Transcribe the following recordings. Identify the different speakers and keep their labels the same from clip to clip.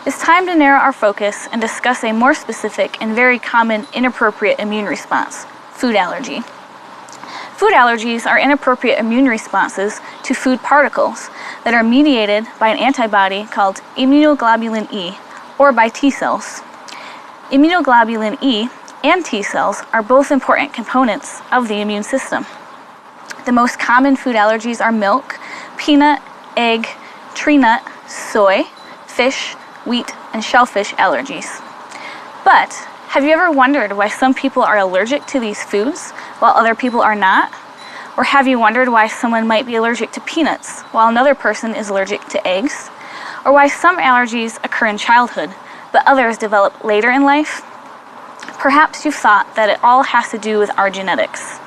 Speaker 1: it's time to narrow our focus and discuss a more specific and very common inappropriate immune response, food allergy. Food allergies are inappropriate immune responses to food particles that are mediated by an antibody called immunoglobulin E, or by T cells. Immunoglobulin E and T cells are both important components of the immune system. The most common food allergies are milk, peanut, egg, tree nut, soy, fish, wheat, and shellfish allergies. But have you ever wondered why some people are allergic to these foods while other people are not? Or have you wondered why someone might be allergic to peanuts while another person is allergic to eggs? Or why some allergies occur in childhood but others develop later in life? Perhaps you've thought that it all has to do with our genetics.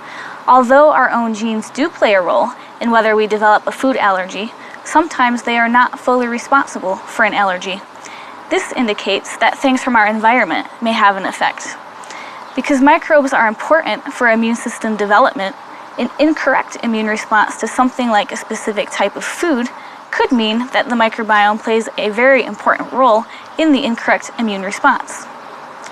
Speaker 1: Although our own genes do play a role in whether we develop a food allergy, sometimes they are not fully responsible for an allergy. This indicates that things from our environment may have an effect. Because microbes are important for immune system development, an incorrect immune response to something like a specific type of food could mean that the microbiome plays a very important role in the incorrect immune response.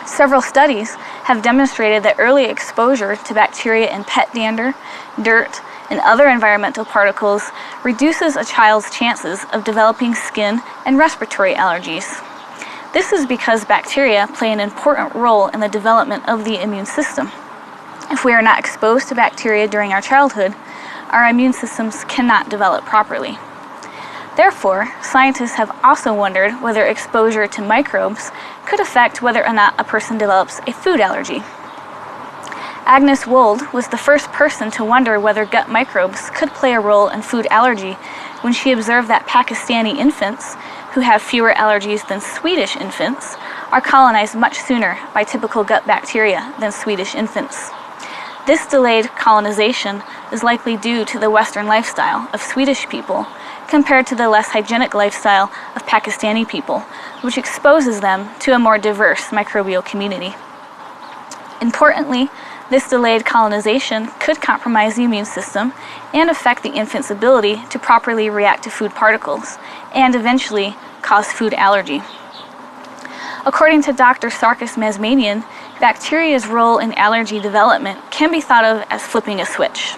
Speaker 1: Several studies have demonstrated that early exposure to bacteria in pet dander, dirt, and other environmental particles reduces a child's chances of developing skin and respiratory allergies. This is because bacteria play an important role in the development of the immune system. If we are not exposed to bacteria during our childhood, our immune systems cannot develop properly. Therefore, scientists have also wondered whether exposure to microbes could affect whether or not a person develops a food allergy. Agnes Wold was the first person to wonder whether gut microbes could play a role in food allergy when she observed that Pakistani infants, who have fewer allergies than Swedish infants, are colonized much sooner by typical gut bacteria than Swedish infants. This delayed colonization is likely due to the Western lifestyle of Swedish people compared to the less hygienic lifestyle of Pakistani people, which exposes them to a more diverse microbial community. Importantly, this delayed colonization could compromise the immune system and affect the infant's ability to properly react to food particles, and eventually cause food allergy. According to Dr. Sarkis Mazmanian, bacteria's role in allergy development can be thought of as flipping a switch.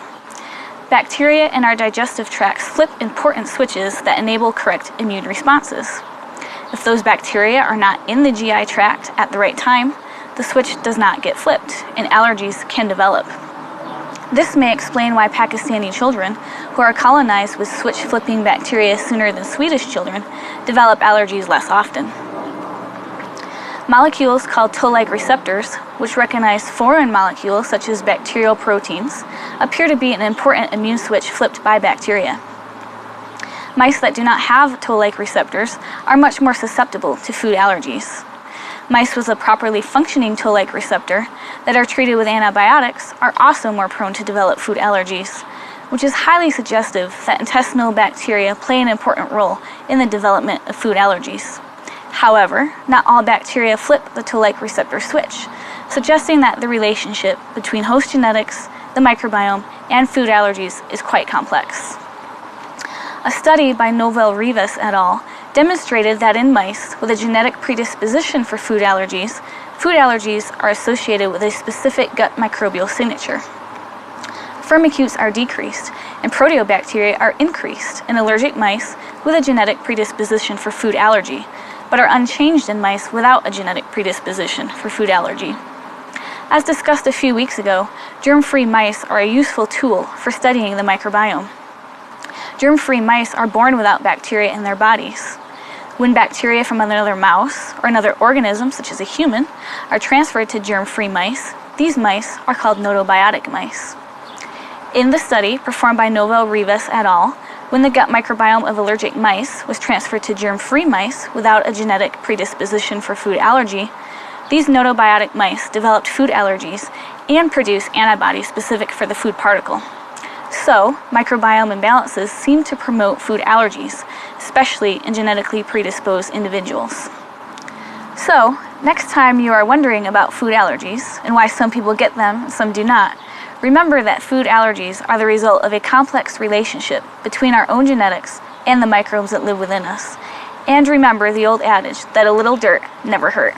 Speaker 1: Bacteria in our digestive tracts flip important switches that enable correct immune responses. If those bacteria are not in the GI tract at the right time, the switch does not get flipped, and allergies can develop. This may explain why Pakistani children who are colonized with switch-flipping bacteria sooner than Swedish children develop allergies less often. Molecules called toll-like receptors, which recognize foreign molecules such as bacterial proteins, appear to be an important immune switch flipped by bacteria. Mice that do not have toll-like receptors are much more susceptible to food allergies. Mice with a properly functioning toll-like receptor that are treated with antibiotics are also more prone to develop food allergies, which is highly suggestive that intestinal bacteria play an important role in the development of food allergies. However, not all bacteria flip the toll-like receptor switch, suggesting that the relationship between host genetics, the microbiome, and food allergies is quite complex. A study by Novel Rivas et al. Demonstrated that in mice with a genetic predisposition for food allergies are associated with a specific gut microbial signature. Firmicutes are decreased, and proteobacteria are increased in allergic mice with a genetic predisposition for food allergy, but are unchanged in mice without a genetic predisposition for food allergy. As discussed a few weeks ago, germ-free mice are a useful tool for studying the microbiome. Germ-free mice are born without bacteria in their bodies. When bacteria from another mouse or another organism, such as a human, are transferred to germ-free mice, these mice are called gnotobiotic mice. In the study performed by Novel Rivas et al., when the gut microbiome of allergic mice was transferred to germ-free mice without a genetic predisposition for food allergy, these gnotobiotic mice developed food allergies and produced antibodies specific for the food particle. So, microbiome imbalances seem to promote food allergies, especially in genetically predisposed individuals. So, next time you are wondering about food allergies and why some people get them and some do not, remember that food allergies are the result of a complex relationship between our own genetics and the microbes that live within us, And remember the old adage that a little dirt never hurt.